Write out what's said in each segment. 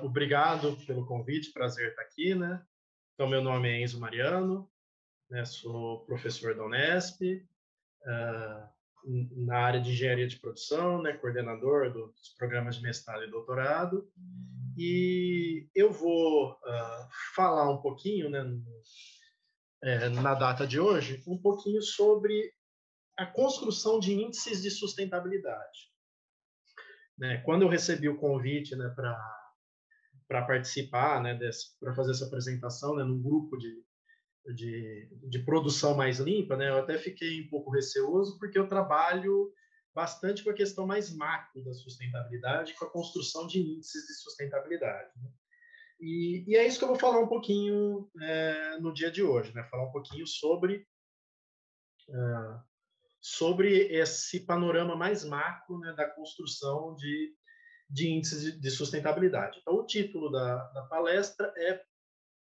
Obrigado pelo convite, prazer estar aqui, né? Então, meu nome é Enzo Mariano, né? Sou professor da Unesp, na área de engenharia de produção, né? Coordenador dos programas de mestrado e doutorado. E eu vou falar um pouquinho, né, na data de hoje, um pouquinho sobre a construção de índices de sustentabilidade. Né? Quando eu recebi o convite, né, para participar, né, para fazer essa apresentação, né, num grupo de produção mais limpa, né, eu até fiquei um pouco receoso, porque eu trabalho bastante com a questão mais macro da sustentabilidade, com a construção de índices de sustentabilidade. Né? E é isso que eu vou falar um pouquinho no dia de hoje, né, falar um pouquinho sobre esse panorama mais macro, né, da construção de índices de sustentabilidade. Então, o título da palestra é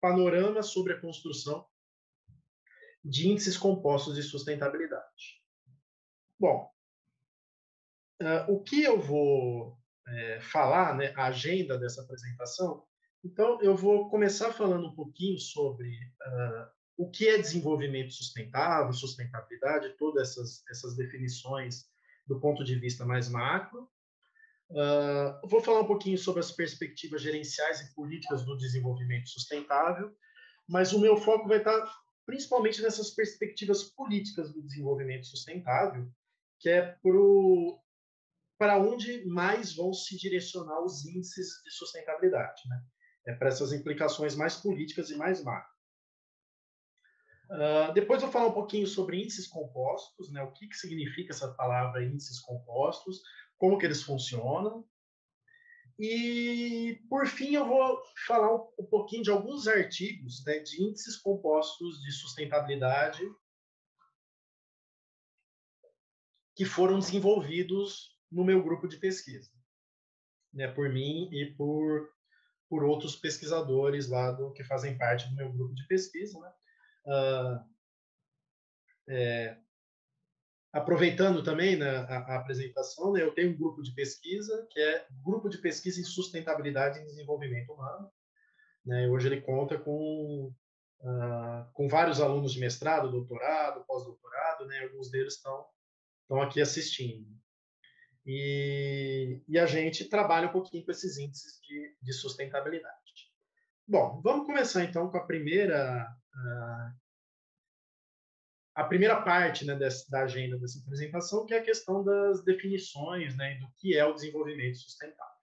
Panorama sobre a construção de índices compostos de sustentabilidade. Bom, o que eu vou falar, né, a agenda dessa apresentação, então eu vou começar falando um pouquinho sobre o que é desenvolvimento sustentável, sustentabilidade, todas essas definições do ponto de vista mais macro. Vou falar um pouquinho sobre as perspectivas gerenciais e políticas do desenvolvimento sustentável, mas o meu foco vai estar principalmente nessas perspectivas políticas do desenvolvimento sustentável, que é para onde mais vão se direcionar os índices de sustentabilidade, né? É para essas implicações mais políticas e mais macro. Depois eu vou falar um pouquinho sobre índices compostos, né? O que significa essa palavra índices compostos, como que eles funcionam. E, por fim, eu vou falar um pouquinho de alguns artigos, né, de índices compostos de sustentabilidade que foram desenvolvidos no meu grupo de pesquisa, né, por mim e por outros pesquisadores lá que fazem parte do meu grupo de pesquisa. Né? Aproveitando também, né, a apresentação, né, eu tenho um grupo de pesquisa, que é Grupo de Pesquisa em Sustentabilidade e Desenvolvimento Humano. Né? Hoje ele conta com vários alunos de mestrado, doutorado, pós-doutorado, né? Alguns deles estão aqui assistindo. E a gente trabalha um pouquinho com esses índices de sustentabilidade. Bom, vamos começar então com a primeira parte, né, da agenda dessa apresentação, que é a questão das definições, né, do que é o desenvolvimento sustentável.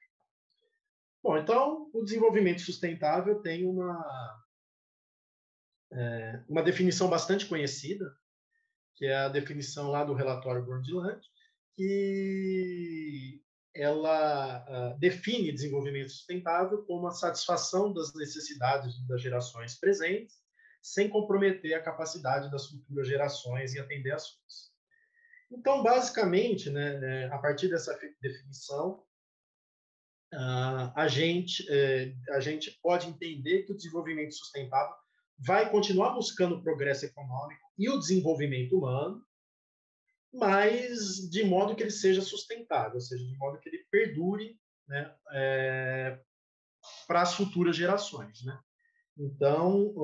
Bom, então, o desenvolvimento sustentável tem uma definição bastante conhecida, que é a definição lá do relatório Brundtland, que ela define desenvolvimento sustentável como a satisfação das necessidades das gerações presentes, sem comprometer a capacidade das futuras gerações em atender às suas. Então, basicamente, né, a partir dessa definição, a gente pode entender que o desenvolvimento sustentável vai continuar buscando o progresso econômico e o desenvolvimento humano, mas de modo que ele seja sustentável, ou seja, de modo que ele perdure, né, para as futuras gerações. Né? Então,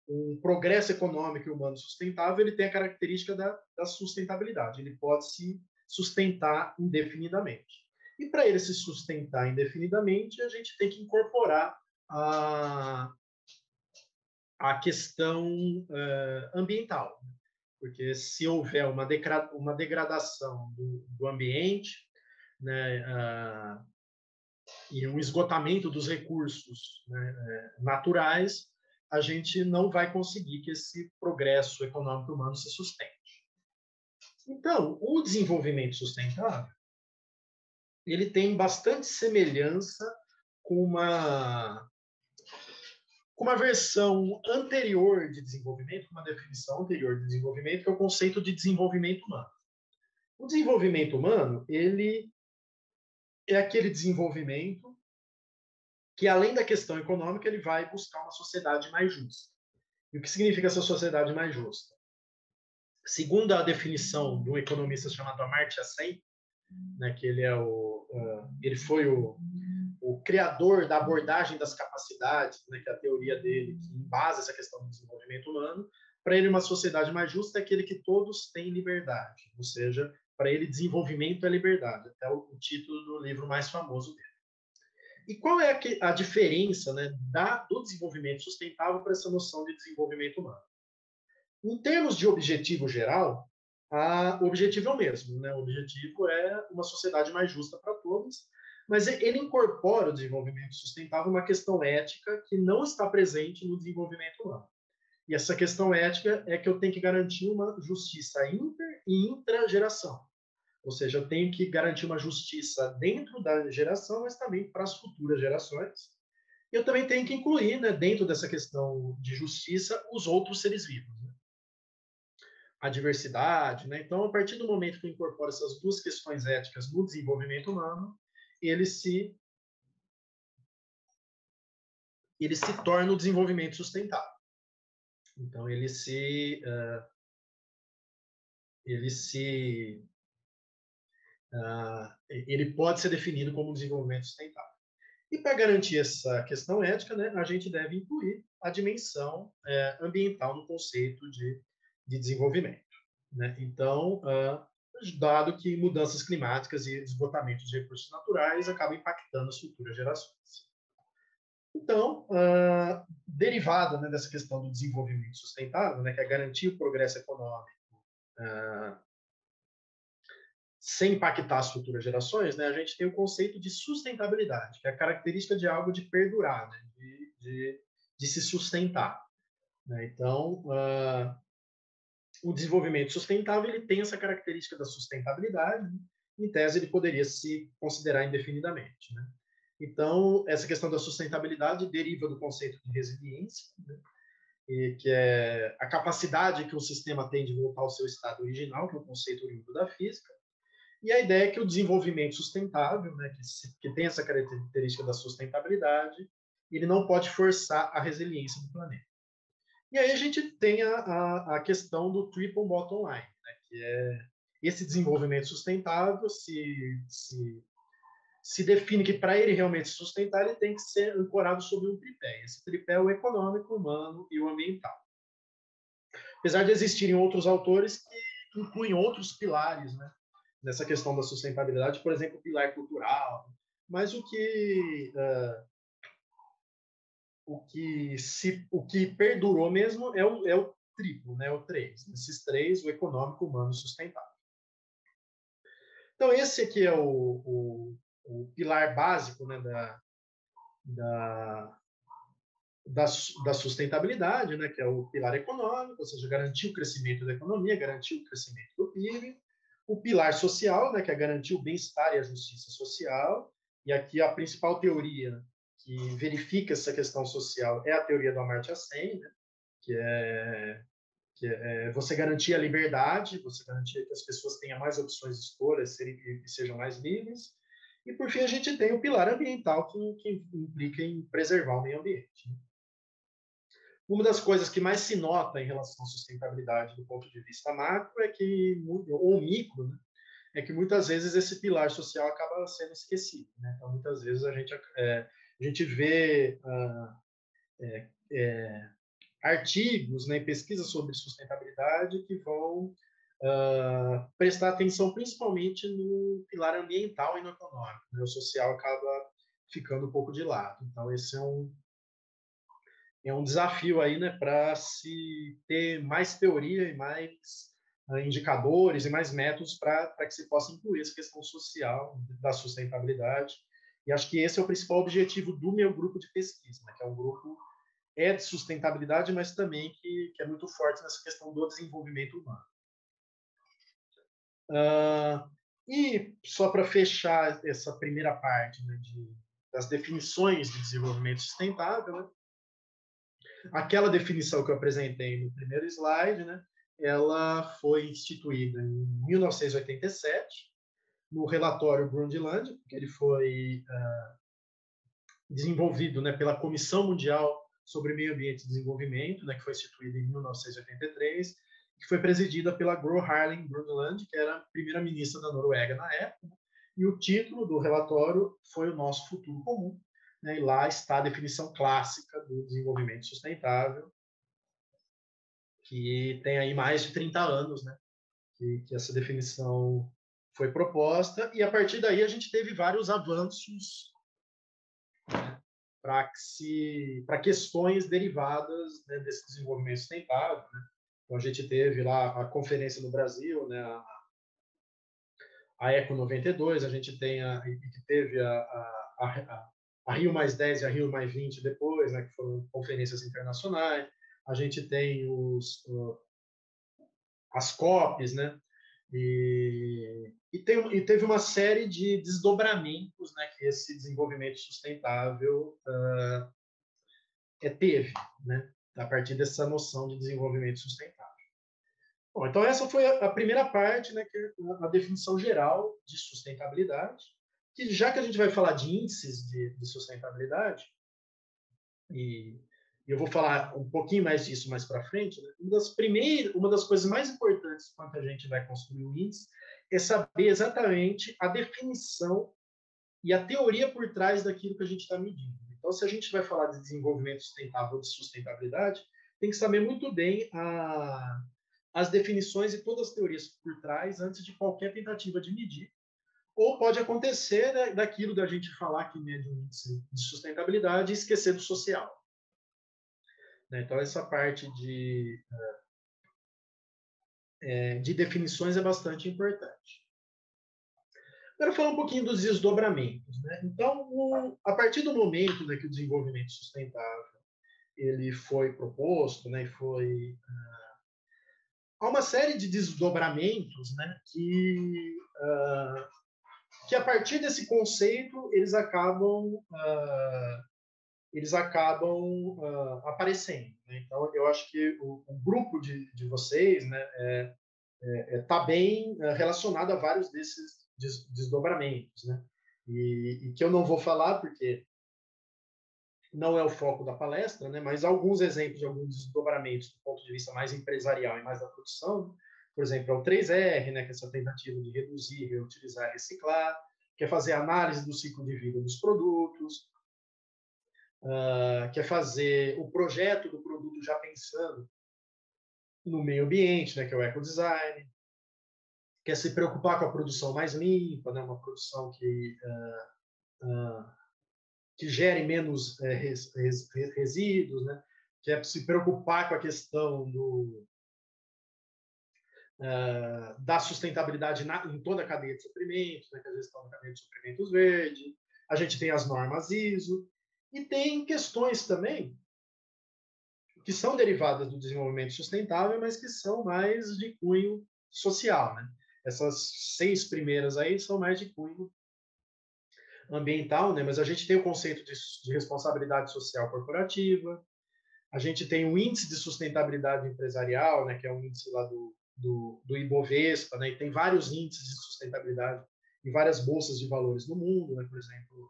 um progresso econômico e humano sustentável ele tem a característica da sustentabilidade, ele pode se sustentar indefinidamente. E para ele se sustentar indefinidamente, a gente tem que incorporar a questão ambiental. Porque se houver uma degradação do ambiente, né, e um esgotamento dos recursos, né, naturais, a gente não vai conseguir que esse progresso econômico humano se sustente. Então, o desenvolvimento sustentável ele tem bastante semelhança com uma versão anterior de desenvolvimento, uma definição anterior de desenvolvimento, que é o conceito de desenvolvimento humano. O desenvolvimento humano, ele é aquele desenvolvimento que, além da questão econômica, ele vai buscar uma sociedade mais justa. E o que significa essa sociedade mais justa? Segundo a definição de um economista chamado Amartya Sen, né, que ele foi o criador da abordagem das capacidades, né, que é a teoria dele, que embasa essa questão do desenvolvimento humano. Para ele, uma sociedade mais justa é aquele que todos têm liberdade, ou seja, para ele, desenvolvimento é liberdade, até o título do livro mais famoso dele. E qual é a diferença, né, do desenvolvimento sustentável para essa noção de desenvolvimento humano? Em termos de objetivo geral, o objetivo é o mesmo, né? O objetivo é uma sociedade mais justa para todos, mas ele incorpora o desenvolvimento sustentável uma questão ética que não está presente no desenvolvimento humano. E essa questão ética é que eu tenho que garantir uma justiça inter e intrageração. Ou seja, eu tenho que garantir uma justiça dentro da geração, mas também para as futuras gerações. E eu também tenho que incluir, né, dentro dessa questão de justiça, os outros seres vivos. Né? A diversidade. Né? Então, a partir do momento que eu incorporo essas duas questões éticas no desenvolvimento humano, ele se torna o desenvolvimento sustentável. Então, ele pode ser definido como desenvolvimento sustentável. E para garantir essa questão ética, né, a gente deve incluir a dimensão ambiental no conceito de desenvolvimento. Né? Então, dado que mudanças climáticas e esgotamento de recursos naturais acabam impactando as futuras gerações. Então, derivada, né, dessa questão do desenvolvimento sustentável, né, que é garantir o progresso econômico sem impactar as futuras gerações, né, a gente tem o conceito de sustentabilidade, que é a característica de algo de perdurar, né, de se sustentar. Né? Então, o desenvolvimento sustentável ele tem essa característica da sustentabilidade, né? Em tese ele poderia se considerar indefinidamente. Né? Então, essa questão da sustentabilidade deriva do conceito de resiliência, né? Que é a capacidade que um sistema tem de voltar ao seu estado original, que é o conceito oriundo da física, e a ideia é que o desenvolvimento sustentável, né, que tem essa característica da sustentabilidade, ele não pode forçar a resiliência do planeta. E aí a gente tem a questão do triple bottom line, né, que é esse desenvolvimento sustentável se define que para ele realmente sustentar, ele tem que ser ancorado sobre um tripé. Esse tripé é o econômico, o humano e o ambiental. Apesar de existirem outros autores que incluem outros pilares, né, nessa questão da sustentabilidade, por exemplo, o pilar cultural, mas o que perdurou mesmo é o triplo, né, o 3. Esses 3, o econômico, humano e sustentável. Então, esse aqui é o pilar básico, né, da sustentabilidade, né, que é o pilar econômico, ou seja, garantir o crescimento da economia, garantir o crescimento do PIB. O pilar social, né, que é garantir o bem-estar e a justiça social. E aqui a principal teoria que verifica essa questão social é a teoria do Amartya Sen, né, que é você garantir a liberdade, você garantir que as pessoas tenham mais opções de escolha, e sejam mais livres. E, por fim, a gente tem o pilar ambiental, que implica em preservar o meio ambiente. Uma das coisas que mais se nota em relação à sustentabilidade do ponto de vista macro ou micro, né, é que muitas vezes esse pilar social acaba sendo esquecido. Né? Então, muitas vezes a gente vê artigos, né, pesquisas sobre sustentabilidade que vão prestar atenção principalmente no pilar ambiental e no econômico. Né? O social acaba ficando um pouco de lado. Então, esse é um desafio aí, né, para se ter mais teoria e mais indicadores e mais métodos para que se possa incluir essa questão social da sustentabilidade. E acho que esse é o principal objetivo do meu grupo de pesquisa, né, que é um grupo de sustentabilidade, mas também que é muito forte nessa questão do desenvolvimento humano. E só para fechar essa primeira parte, né, das definições de desenvolvimento sustentável, né, aquela definição que eu apresentei no primeiro slide, né, ela foi instituída em 1987 no relatório Brundtland, que ele foi desenvolvido, né, pela Comissão Mundial sobre Meio Ambiente e Desenvolvimento, né, que foi instituída em 1983, que foi presidida pela Gro Harlem Brundtland, que era a primeira-ministra da Noruega na época, E o título do relatório foi o Nosso Futuro Comum, né? E lá está a definição clássica do desenvolvimento sustentável, que tem aí mais de 30 anos, né? Que essa definição foi proposta, e a partir daí a gente teve vários avanços para questões derivadas, né, desse desenvolvimento sustentável. Né? Então, a gente teve lá a conferência no Brasil, né, a Eco 92, a gente teve a Rio Mais 10 e a Rio Mais 20 depois, né, que foram conferências internacionais. A gente tem as COPs, né? Teve uma série de desdobramentos, né, que esse desenvolvimento sustentável teve, né, a partir dessa noção de desenvolvimento sustentável. Bom, então essa foi a primeira parte, né, que é a definição geral de sustentabilidade, que já que a gente vai falar de índices de sustentabilidade, e eu vou falar um pouquinho mais disso mais para frente, né? Uma das coisas mais importantes quando a gente vai construir um índice é saber exatamente a definição e a teoria por trás daquilo que a gente está medindo. Então, se a gente vai falar de desenvolvimento sustentável, de sustentabilidade, tem que saber muito bem as definições e todas as teorias por trás antes de qualquer tentativa de medir. Ou pode acontecer, né, daquilo da gente falar que mede um índice de sustentabilidade e esquecer do social. Então, essa parte de definições é bastante importante. Agora, falar um pouquinho dos desdobramentos. Né? Então, a partir do momento, né, que o desenvolvimento sustentável ele foi proposto, né, há uma série de desdobramentos, né, que a partir desse conceito eles acabam aparecendo. Né? Então, eu acho que o grupo de vocês, né, está bem relacionado a vários desses desdobramentos. Né? E que eu não vou falar porque não é o foco da palestra, né? Mas alguns exemplos de alguns desdobramentos do ponto de vista mais empresarial e mais da produção. Né? Por exemplo, é o 3R, né, que é essa tentativa de reduzir, reutilizar e reciclar, que é fazer análise do ciclo de vida dos produtos, quer fazer o projeto do produto já pensando no meio ambiente, né, que é o ecodesign, quer se preocupar com a produção mais limpa, né, uma produção que gere menos resíduos, né, quer se preocupar com a questão da sustentabilidade em toda a cadeia de suprimentos, né, que é a gestão da cadeia de suprimentos verde. A gente tem as normas ISO e tem questões também que são derivadas do desenvolvimento sustentável, mas que são mais de cunho social. Né? Essas 6 primeiras aí são mais de cunho ambiental, né? Mas a gente tem o conceito de responsabilidade social corporativa, a gente tem o índice de sustentabilidade empresarial, né, que é um índice lá do Ibovespa, né, e tem vários índices de sustentabilidade em várias bolsas de valores no mundo, né, por exemplo,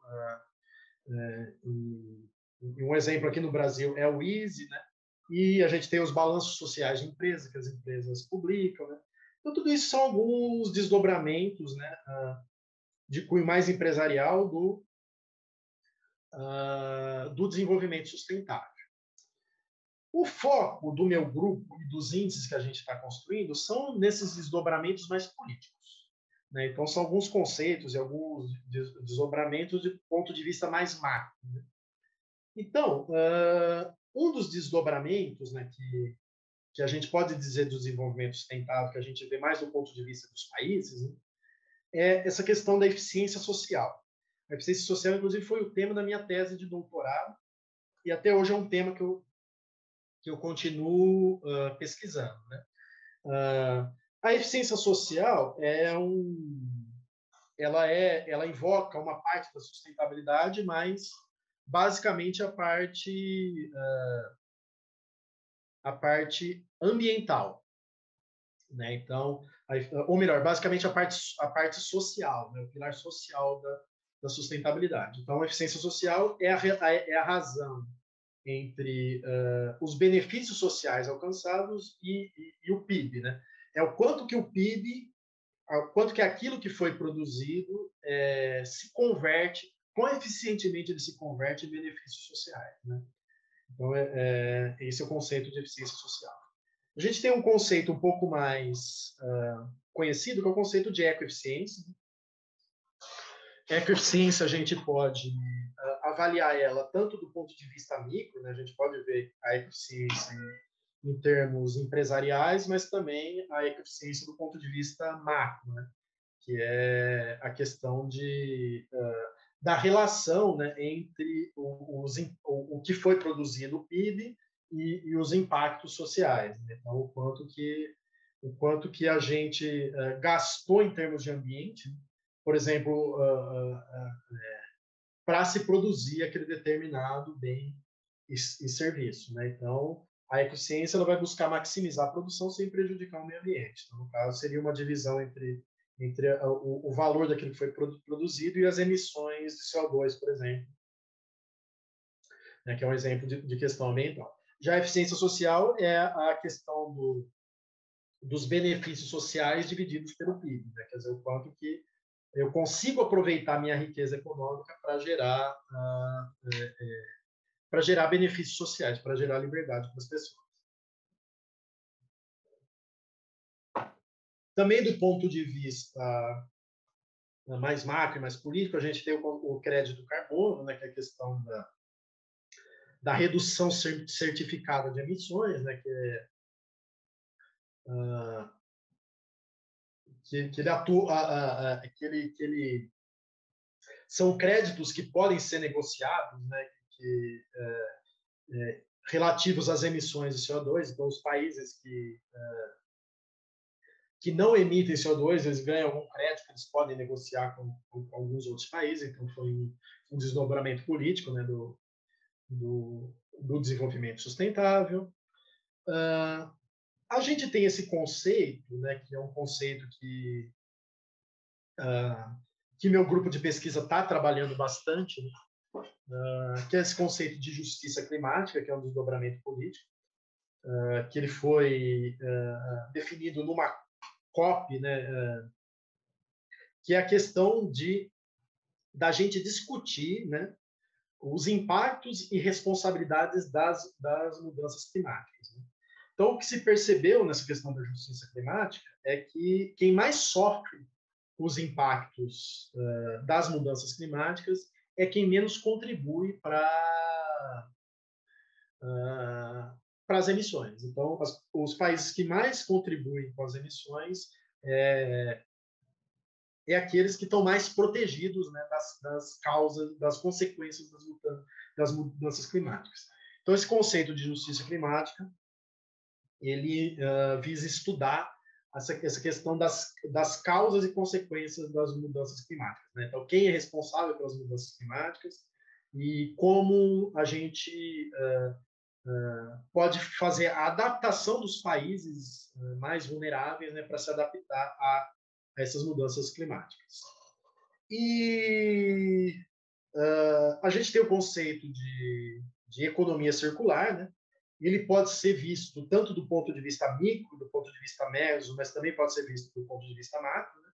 um exemplo aqui no Brasil é o ISE, né, e a gente tem os balanços sociais de empresas que as empresas publicam, né. Então, tudo isso são alguns desdobramentos, né, de cunho mais empresarial do desenvolvimento sustentável. O foco do meu grupo e dos índices que a gente está construindo são nesses desdobramentos mais políticos. Né? Então, são alguns conceitos e alguns desdobramentos de ponto de vista mais macro. Né? Então, um dos desdobramentos, né, que a gente pode dizer do desenvolvimento sustentável, que a gente vê mais do ponto de vista dos países, né, é essa questão da eficiência social. A eficiência social, inclusive, foi o tema da minha tese de doutorado, e até hoje é um tema que eu continuo pesquisando. Né? A eficiência social ela invoca uma parte da sustentabilidade, mas basicamente a parte ambiental. Né? Então, ou melhor, basicamente a parte social, né? O pilar social da sustentabilidade. Então, a eficiência social é a razão entre os benefícios sociais alcançados e o PIB. Né? É o quanto que o PIB quanto que aquilo que foi produzido se converte, quão eficientemente ele se converte em benefícios sociais, né? Então, esse é o conceito de eficiência social. A gente tem um conceito um pouco mais conhecido, que é o conceito de ecoeficiência. Ecoeficiência, a gente pode avaliar ela tanto do ponto de vista micro, né? A gente pode ver a ecoeficiência em termos empresariais, mas também a ecoeficiência do ponto de vista macro, né? Que é a questão da relação, né, entre o que foi produzido, o PIB, e os impactos sociais. Né? Então, o quanto que a gente gastou em termos de ambiente, por exemplo, para se produzir aquele determinado bem e serviço. Né? Então, a eficiência ela vai buscar maximizar a produção sem prejudicar o meio ambiente. Então, no caso, seria uma divisão entre o valor daquilo que foi produzido e as emissões de CO2, por exemplo, né, que é um exemplo de questão ambiental. Já a eficiência social é a questão dos benefícios sociais divididos pelo PIB, né? Quer dizer, o quanto que eu consigo aproveitar minha riqueza econômica para gerar benefícios sociais, para gerar liberdade para as pessoas. Também do ponto de vista mais macro e mais político, a gente tem o crédito carbono, né, que é a questão da redução certificada de emissões, né, que ele atua, que ele são créditos que podem ser negociados, né, relativos às emissões de CO2. Então, os países que não emitem CO2, eles ganham algum crédito que eles podem negociar com alguns outros países. Então, foi um desdobramento político, né, do desenvolvimento sustentável. A gente tem esse conceito, né, que é um conceito que meu grupo de pesquisa está trabalhando bastante, né, que é esse conceito de justiça climática, que é um desdobramento político, que ele foi definido numa COP, né, que é a questão da gente discutir, né, os impactos e responsabilidades das mudanças climáticas. Né? Então, o que se percebeu nessa questão da justiça climática é que quem mais sofre os impactos das mudanças climáticas é quem menos contribui para as emissões. Então, os países que mais contribuem com as emissões é aqueles que estão mais protegidos, né, das causas, das consequências das mudanças climáticas. Então, esse conceito de justiça climática, ele visa estudar essa questão das causas e consequências das mudanças climáticas. Né? Então, quem é responsável pelas mudanças climáticas e como a gente pode fazer a adaptação dos países mais vulneráveis, né, para se adaptar a essas mudanças climáticas. E a gente tem o conceito de economia circular, né? Ele pode ser visto tanto do ponto de vista micro, do ponto de vista meso, mas também pode ser visto do ponto de vista macro, né?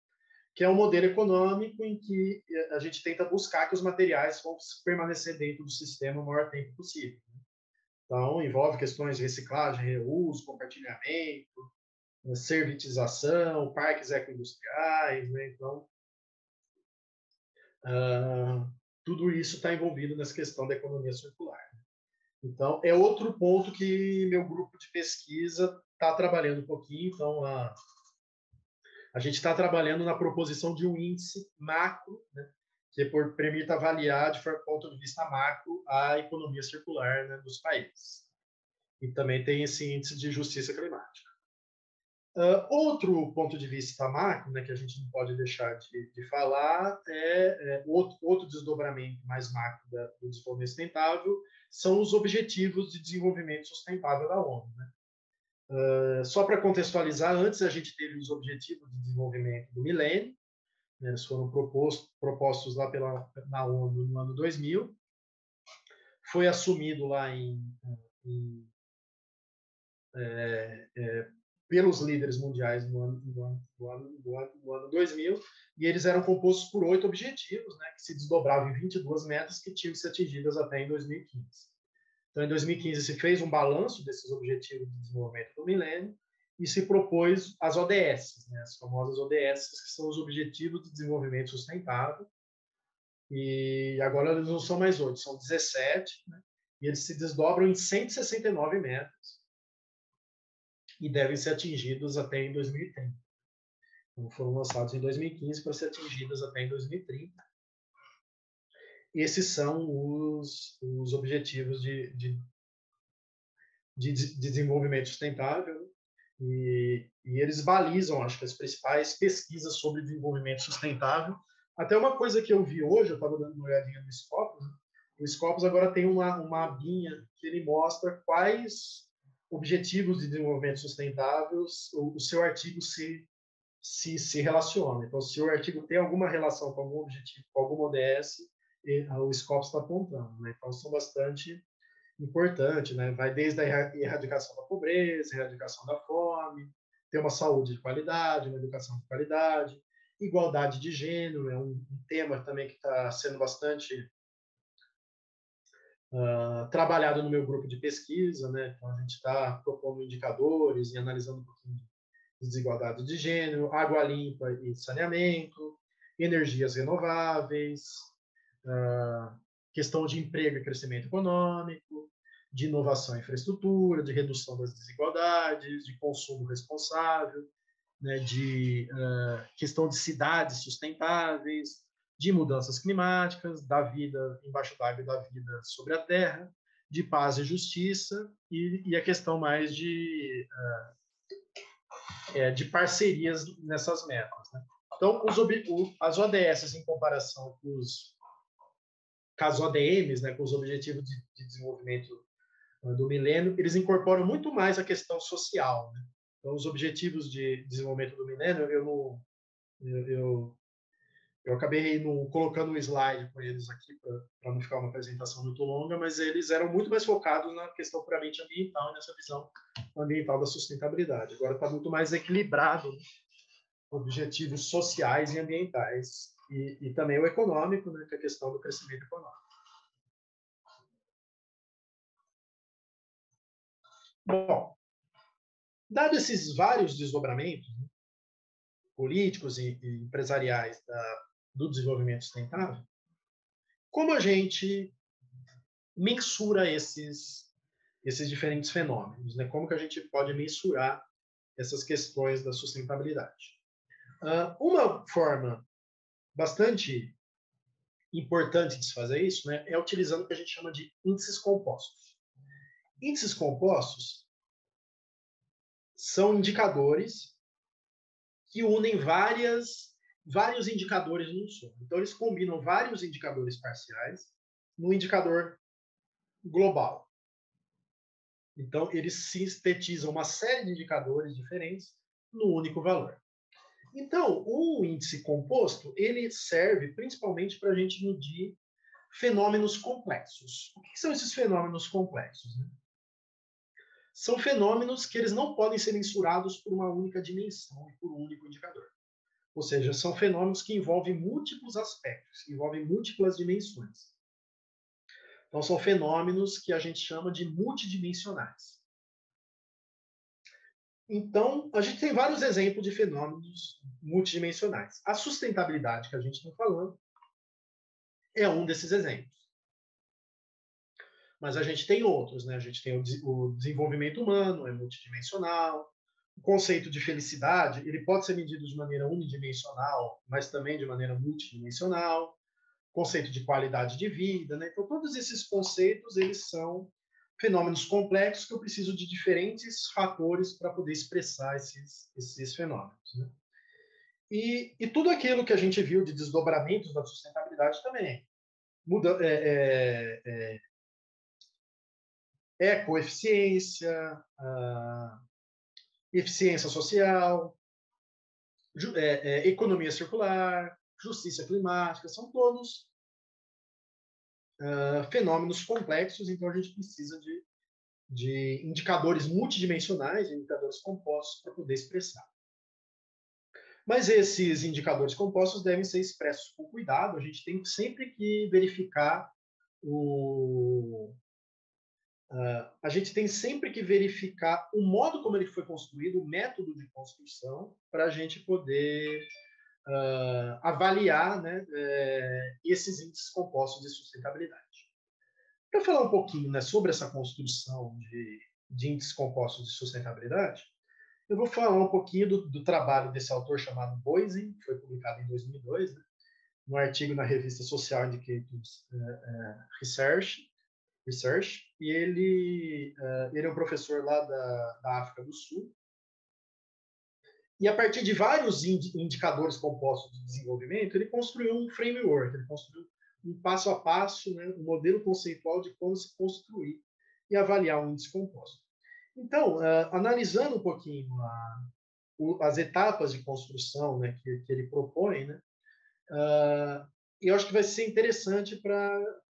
Que é um modelo econômico em que a gente tenta buscar que os materiais vão permanecer dentro do sistema o maior tempo possível. Né? Então, envolve questões de reciclagem, reuso, compartilhamento, servitização, parques ecoindustriais, né? Então, tudo isso está envolvido nessa questão da economia circular. Então, é outro ponto que meu grupo de pesquisa está trabalhando um pouquinho. Então, a gente está trabalhando na proposição de um índice macro, né, que permita avaliar, de ponto de vista macro, a economia circular, né, dos países. E também tem esse índice de justiça climática. Outro ponto de vista macro, né, que a gente não pode deixar de falar, outro desdobramento mais macro do desenvolvimento sustentável, são os Objetivos de Desenvolvimento Sustentável da ONU. Né? Só para contextualizar, antes a gente teve os Objetivos de Desenvolvimento do Milênio, né, eles foram propostos lá na ONU no ano 2000, foi assumido lá pelos líderes mundiais no ano 2000, e eles eram compostos por 8 objetivos, né, que se desdobravam em 22 metas que tinham que ser atingidas até em 2015. Então, em 2015, se fez um balanço desses objetivos de desenvolvimento do milênio e se propôs as ODS, né, as famosas ODS, que são os Objetivos de Desenvolvimento Sustentável. E agora eles não são mais 8, são 17, né, e eles se desdobram em 169 metas e devem ser atingidos até em 2030. Então, foram lançados em 2015 para ser atingidos até em 2030. Esses são os objetivos de desenvolvimento sustentável, e eles balizam, acho que, as principais pesquisas sobre desenvolvimento sustentável. Até uma coisa que eu vi hoje, eu estava dando uma olhadinha no Scopus, né? O Scopus agora tem uma abinha que ele mostra quais objetivos de desenvolvimento sustentável o seu artigo se relaciona. Então, se o artigo tem alguma relação com algum objetivo, com alguma ODS, o Scopus está apontando, né? Então, são bastante importantes, né? Vai desde a erradicação da pobreza, erradicação da fome, ter uma saúde de qualidade, uma educação de qualidade, igualdade de gênero é um tema também que está sendo bastante trabalhado no meu grupo de pesquisa, né? Então, a gente está propondo indicadores e analisando um pouquinho de desigualdade de gênero, água limpa e saneamento, energias renováveis, questão de emprego e crescimento econômico, de inovação e infraestrutura, de redução das desigualdades, de consumo responsável, né, de questão de cidades sustentáveis, de mudanças climáticas, da vida embaixo d'água e da vida sobre a terra, de paz e justiça, e a questão mais de parcerias nessas metas, né? Então, as ODS, em comparação com as ODMs, né, com os Objetivos de Desenvolvimento do Milênio, eles incorporam muito mais a questão social, né? Então, os Objetivos de Desenvolvimento do Milênio, eu acabei não colocando um slide com eles aqui para não ficar uma apresentação muito longa, mas eles eram muito mais focados na questão puramente ambiental e nessa visão ambiental da sustentabilidade. Agora está muito mais equilibrado, né? Objetivos sociais e ambientais e também o econômico, né, que é a questão do crescimento econômico. Bom, dado esses vários desdobramentos, né, políticos e empresariais do desenvolvimento sustentável, como a gente mensura esses diferentes fenômenos, né? Como que a gente pode mensurar essas questões da sustentabilidade? Uma forma bastante importante de se fazer isso, né, é utilizando o que a gente chama de índices compostos. Índices compostos são indicadores que unem vários indicadores num só. Então, eles combinam vários indicadores parciais no indicador global. Então, eles sintetizam uma série de indicadores diferentes no único valor. Então, o índice composto, ele serve principalmente para a gente medir fenômenos complexos. O que são esses fenômenos complexos, né? São fenômenos que eles não podem ser mensurados por uma única dimensão e por um único indicador. Ou seja, são fenômenos que envolvem múltiplos aspectos, que envolvem múltiplas dimensões. Então, são fenômenos que a gente chama de multidimensionais. Então, a gente tem vários exemplos de fenômenos multidimensionais. A sustentabilidade que a gente está falando é um desses exemplos. Mas a gente tem outros, né? A gente tem o desenvolvimento humano, é multidimensional. O conceito de felicidade, ele pode ser medido de maneira unidimensional, mas também de maneira multidimensional. O conceito de qualidade de vida, né? Então, todos esses conceitos, eles são fenômenos complexos que eu preciso de diferentes fatores para poder expressar esses fenômenos, né? E tudo aquilo que a gente viu de desdobramentos da sustentabilidade também. Ecoeficiência, eficiência social, economia circular, justiça climática, são todos fenômenos complexos, então a gente precisa de indicadores multidimensionais, indicadores compostos, para poder expressar. Mas esses indicadores compostos devem ser expressos com cuidado, a gente tem sempre que verificar a gente tem sempre que verificar o modo como ele foi construído, o método de construção, para a gente poder avaliar, né, esses índices compostos de sustentabilidade. Para falar um pouquinho, né, sobre essa construção de índices compostos de sustentabilidade, eu vou falar um pouquinho do trabalho desse autor chamado Boising, que foi publicado em 2002, né, no artigo na revista Social Indicators Research, e ele é um professor lá da África do Sul. E a partir de vários indicadores compostos de desenvolvimento, ele construiu um framework, ele construiu um passo a passo, né, um modelo conceitual de como se construir e avaliar um índice composto. Então, analisando um pouquinho as etapas de construção, né, que ele propõe, né, eu acho que vai ser interessante para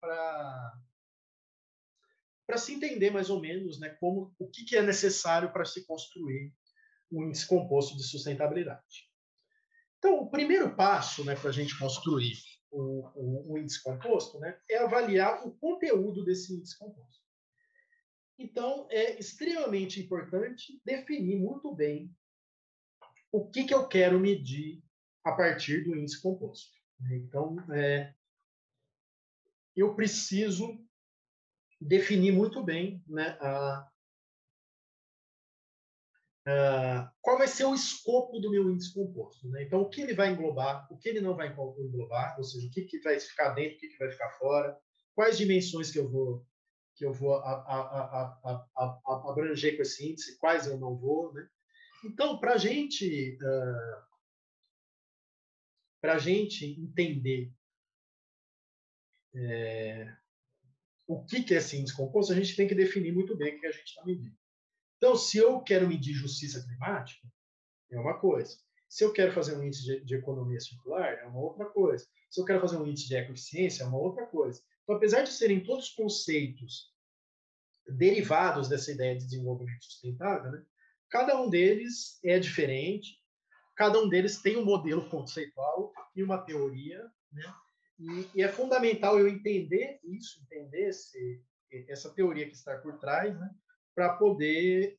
se entender mais ou menos, né, o que é necessário para se construir um índice composto de sustentabilidade. Então, o primeiro passo, né, para a gente construir um índice composto, né, é avaliar o conteúdo desse índice composto. Então, é extremamente importante definir muito bem o que eu quero medir a partir do índice composto. Então, eu preciso definir muito bem, né, qual vai ser o escopo do meu índice composto. Né? Então, o que ele vai englobar, o que ele não vai englobar, ou seja, o que vai ficar dentro, o que vai ficar fora, quais dimensões que eu vou abranger com esse índice, quais eu não vou. Né? Então, para a gente entender o que é esse índice composto, a gente tem que definir muito bem o que a gente está medindo. Então, se eu quero medir justiça climática, é uma coisa. Se eu quero fazer um índice de economia circular, é uma outra coisa. Se eu quero fazer um índice de ecoeficiência, é uma outra coisa. Então, apesar de serem todos conceitos derivados dessa ideia de desenvolvimento sustentável, né, cada um deles é diferente, cada um deles tem um modelo conceitual e uma teoria, né, e é fundamental eu entender isso, entender essa teoria que está por trás, né, para poder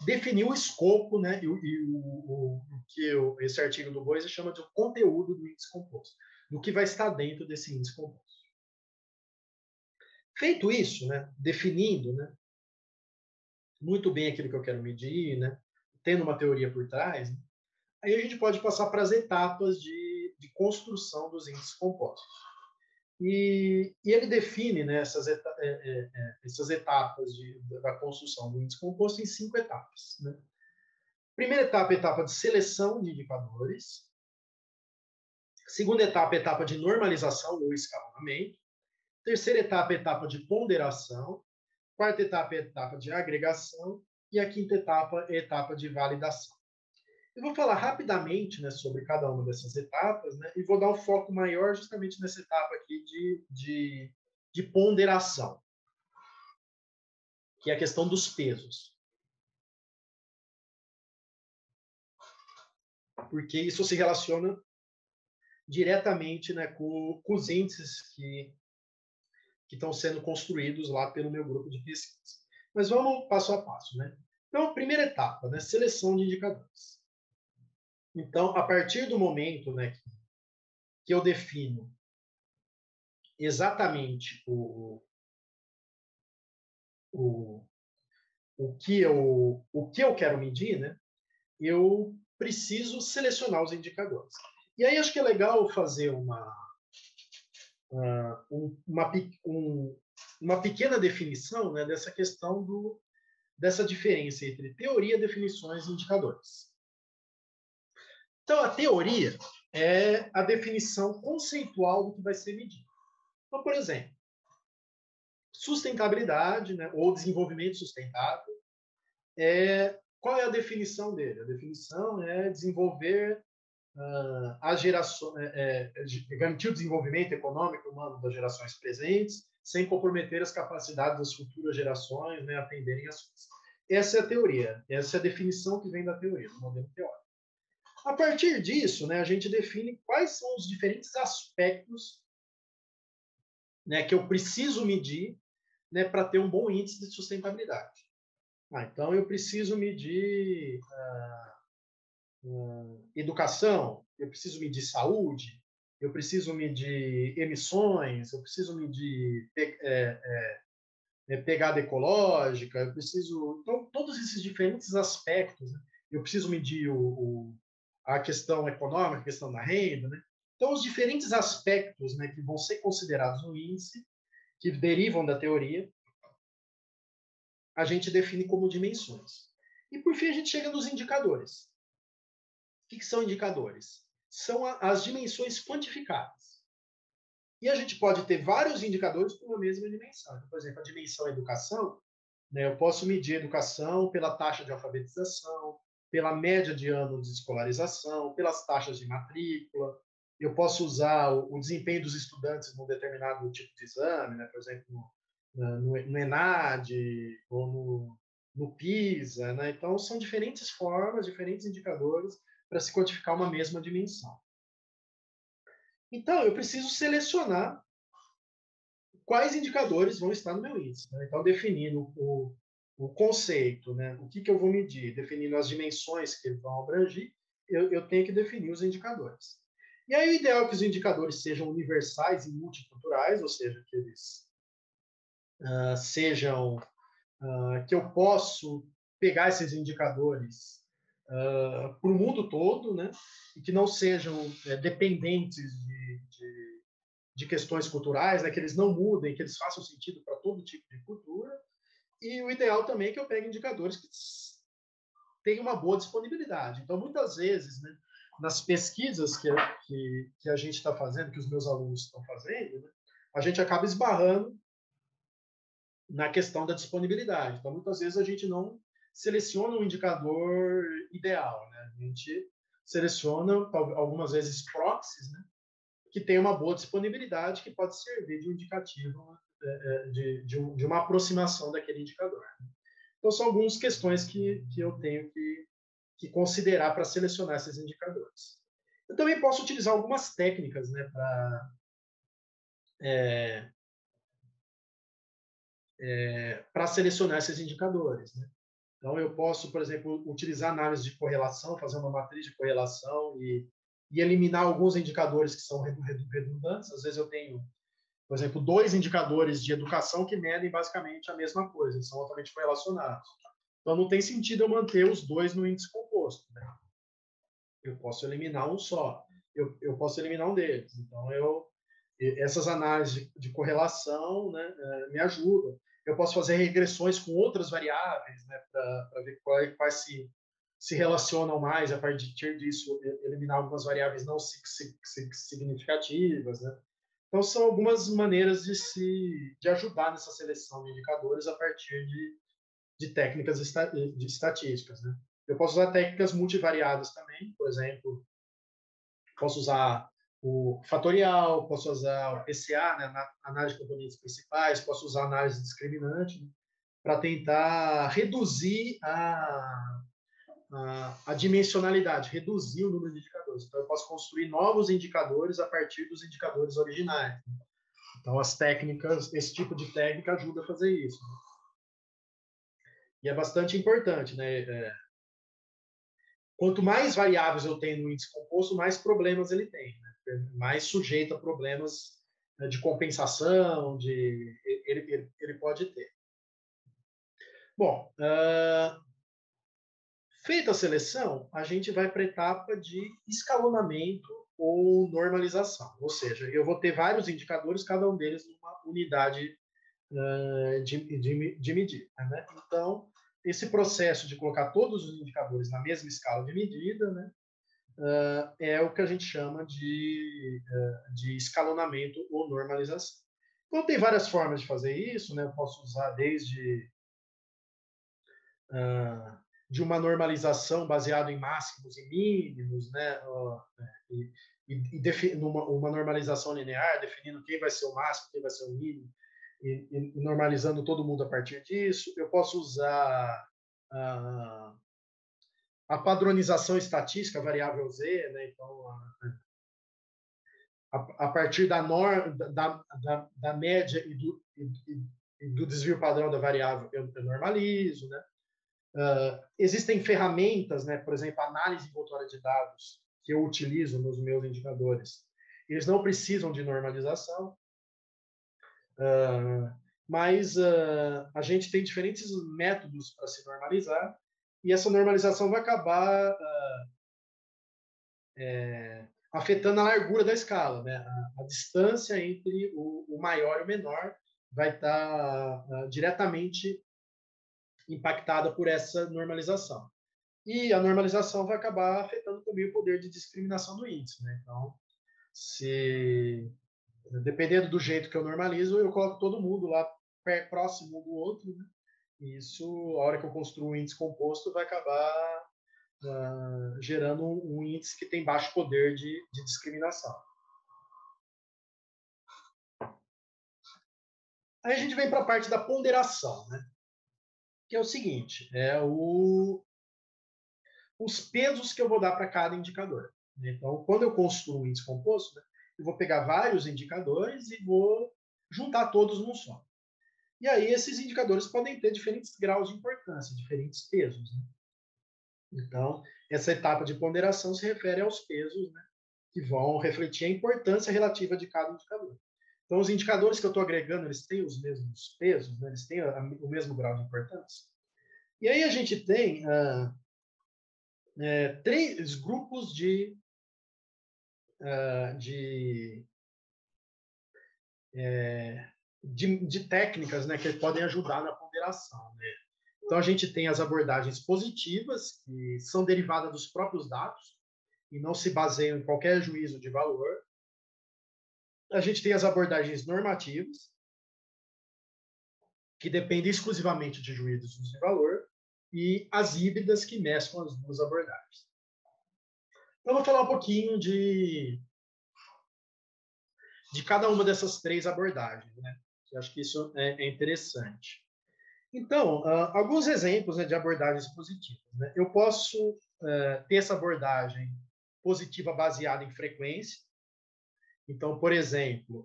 definir o escopo, né, e o que esse artigo do Boise chama de conteúdo do índice composto, do que vai estar dentro desse índice composto. Feito isso, né, definindo, né, muito bem aquilo que eu quero medir, né, tendo uma teoria por trás, né, aí a gente pode passar para as etapas de construção dos índices compostos. E ele define, né, essas etapas da construção do índice composto em 5 etapas. Né? Primeira etapa, etapa de seleção de indicadores. Segunda etapa, etapa de normalização ou escalonamento. Terceira etapa, etapa de ponderação. Quarta etapa, etapa de agregação. E a quinta etapa, etapa de validação. Eu vou falar rapidamente, né, sobre cada uma dessas etapas, né, e vou dar um foco maior justamente nessa etapa aqui de ponderação, que é a questão dos pesos. Porque isso se relaciona diretamente, né, com os índices que estão sendo construídos lá pelo meu grupo de pesquisa. Mas vamos passo a passo. Né? Então, a primeira etapa, né, seleção de indicadores. Então, a partir do momento, né, que eu defino exatamente o que eu quero medir, né, eu preciso selecionar os indicadores. E aí acho que é legal fazer uma pequena definição, né, dessa questão dessa diferença entre teoria, definições e indicadores. Então, a teoria é a definição conceitual do que vai ser medido. Então, por exemplo, sustentabilidade, né, ou desenvolvimento sustentável, qual é a definição dele? A definição é desenvolver as gerações, garantir o desenvolvimento econômico humano das gerações presentes, sem comprometer as capacidades das futuras gerações, né, atenderem às suas. Essa é a teoria, essa é a definição que vem da teoria, do modelo teórico. A partir disso, né, a gente define quais são os diferentes aspectos, né, que eu preciso medir, né, para ter um bom índice de sustentabilidade. Então, eu preciso medir educação, eu preciso medir saúde, eu preciso medir emissões, eu preciso medir pegada ecológica, eu preciso... Então, todos esses diferentes aspectos, né? Eu preciso medir a questão econômica, a questão da renda, né? Então, os diferentes aspectos, né, que vão ser considerados no índice, que derivam da teoria, a gente define como dimensões. E, por fim, a gente chega nos indicadores. O que são indicadores? São as dimensões quantificáveis. E a gente pode ter vários indicadores por uma mesma dimensão. Então, por exemplo, a dimensão educação, né, eu posso medir a educação pela taxa de alfabetização, pela média de ano de escolarização, pelas taxas de matrícula. Eu posso usar o desempenho dos estudantes num determinado tipo de exame, né, por exemplo, no ENAD ou no PISA. Né? Então, são diferentes formas, diferentes indicadores para se quantificar uma mesma dimensão. Então, eu preciso selecionar quais indicadores vão estar no meu índice. Né? Então, definindo o conceito, né? O que eu vou medir, definindo as dimensões que vão abranger, eu tenho que definir os indicadores. E aí, o ideal é que os indicadores sejam universais e multiculturais, ou seja, que eles sejam... que eu posso pegar esses indicadores para o mundo todo, né? E que não sejam dependentes de questões culturais, né? Que eles não mudem, que eles façam sentido para todo tipo de cultura. E o ideal também é que eu pegue indicadores que tenham uma boa disponibilidade. Então, muitas vezes, né, nas pesquisas que a gente está fazendo, que os meus alunos estão fazendo, né, a gente acaba esbarrando na questão da disponibilidade. Então, muitas vezes a gente não seleciona um indicador ideal, né? A gente seleciona algumas vezes proxies, né? Que tem uma boa disponibilidade, que pode servir de um indicativo, de uma aproximação daquele indicador. Então, são algumas questões que eu tenho que considerar para selecionar esses indicadores. Eu também posso utilizar algumas técnicas, né, para selecionar esses indicadores. Né? Então, eu posso, por exemplo, utilizar análise de correlação, fazer uma matriz de correlação e eliminar alguns indicadores que são redundantes. Às vezes eu tenho, por exemplo, 2 indicadores de educação que medem basicamente a mesma coisa, eles são altamente correlacionados. Então, não tem sentido eu manter os 2 no índice composto. Né? Eu posso eliminar um só. Eu posso eliminar um deles. Então, essas análises de correlação, né, me ajudam. Eu posso fazer regressões com outras variáveis, né, para ver quais se relacionam mais, a partir disso, eliminar algumas variáveis não significativas. Né? Então, são algumas maneiras de ajudar nessa seleção de indicadores a partir de técnicas de estatísticas. Né? Eu posso usar técnicas multivariadas também, por exemplo, posso usar o fatorial, posso usar o PCA, né, na análise de componentes principais, posso usar análise discriminante, né, para tentar reduzir a dimensionalidade, reduzir o número de indicadores. Então, eu posso construir novos indicadores a partir dos indicadores originais. Né? Então, as técnicas, esse tipo de técnica ajuda a fazer isso. Né? E é bastante importante, né? Quanto mais variáveis eu tenho no índice composto, mais problemas ele tem, né? Mais sujeito a problemas, né, de compensação, ele pode ter. Bom, feita a seleção, a gente vai para a etapa de escalonamento ou normalização. Ou seja, eu vou ter vários indicadores, cada um deles numa unidade de medida. Né? Então, esse processo de colocar todos os indicadores na mesma escala de medida, né, é o que a gente chama de escalonamento ou normalização. Então, tem várias formas de fazer isso. Né? Eu posso usar desde de uma normalização baseada em máximos e mínimos, né? Uma normalização linear, definindo quem vai ser o máximo, quem vai ser o mínimo. e normalizando todo mundo a partir disso. Eu posso usar a padronização estatística, a variável Z, né? Então, a partir da média e do desvio padrão da variável, eu normalizo, né? Existem ferramentas, né? Por exemplo, a análise envoltória de dados, que eu utilizo nos meus indicadores. Eles não precisam de normalização, mas a gente tem diferentes métodos para se normalizar, e essa normalização vai acabar afetando a largura da escala, né? A distância entre o maior e o menor vai estar diretamente impactada por essa normalização. E a normalização vai acabar afetando também o poder de discriminação do índice, né? Então, dependendo do jeito que eu normalizo, eu coloco todo mundo lá próximo um do outro, né? E isso, a hora que eu construo um índice composto, vai acabar gerando um índice que tem baixo poder de discriminação. Aí a gente vem para a parte da ponderação, né? Que é o seguinte, os pesos que eu vou dar para cada indicador. Então, quando eu construo um índice composto, né, eu vou pegar vários indicadores e vou juntar todos num só. E aí esses indicadores podem ter diferentes graus de importância, diferentes pesos, né? Então, essa etapa de ponderação se refere aos pesos, né, que vão refletir a importância relativa de cada indicador. Então, os indicadores que eu estou agregando, eles têm os mesmos pesos, né, eles têm o mesmo grau de importância. E aí a gente tem 3 grupos de técnicas, né, que podem ajudar na ponderação, né? Então, a gente tem as abordagens positivas, que são derivadas dos próprios dados e não se baseiam em qualquer juízo de valor. A gente tem as abordagens normativas, que dependem exclusivamente de juízos de valor, e as híbridas, que mesclam as duas abordagens. Então, eu vou falar um pouquinho de cada uma dessas 3 abordagens, né? Eu acho que isso é interessante. Então, alguns exemplos, né, de abordagens positivas, né? Eu posso ter essa abordagem positiva baseada em frequência. Então, por exemplo,